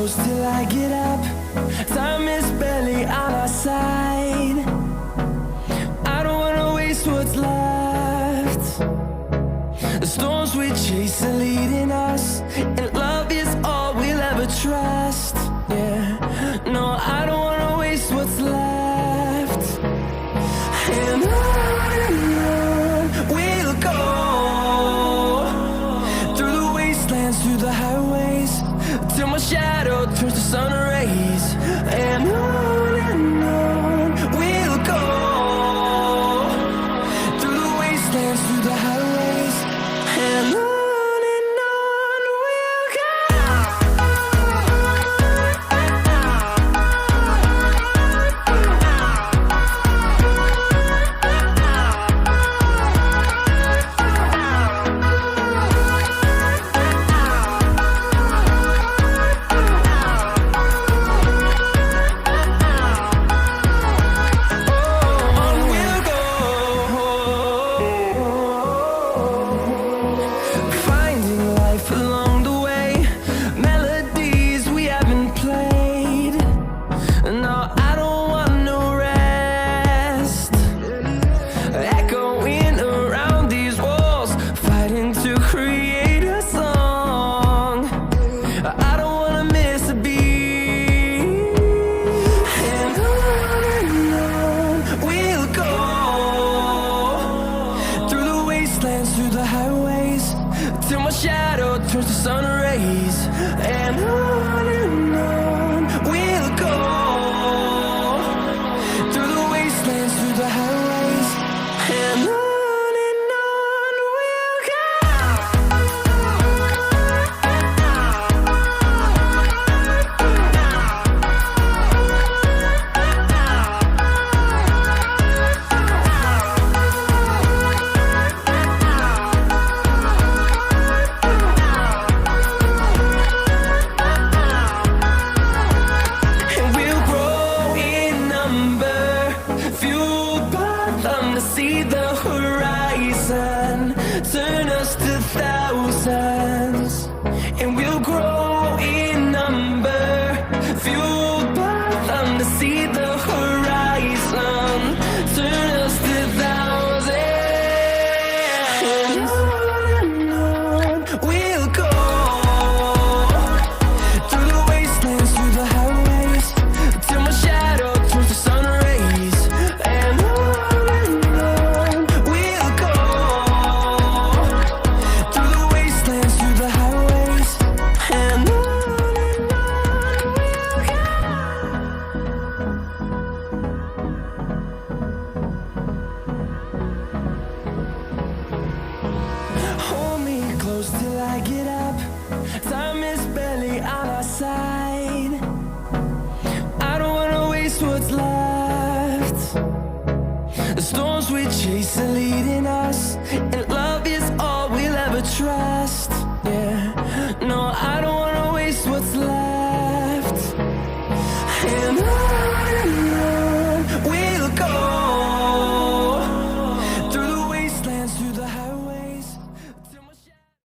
close till I get up. Time is barely on our side. I don't wanna waste what's left. The storms we chase are leading us, and love is all we'll ever trust. Yeah, no, I don't wanna waste what's left. And on we'll go, through the wastelands, through the highways, till my shadow turns to sun rays. And on we'll go, through the wastelands, through the highways, and on we'll go. Through the highways, till my shadow turns to sun rays. And on we'll go, through the wastelands, through the highways, and on we'll go. See the horizon, turn us to thousands, and we'll grow in number, fueled by them. To see the horizon, turn us to thousands, and on we'll go, through the wastelands, through the highways, till my shadow turns to sun rays. And close till I get up. Time is barely on our side. I don't wanna waste what's left. The storms we chase are leading us, and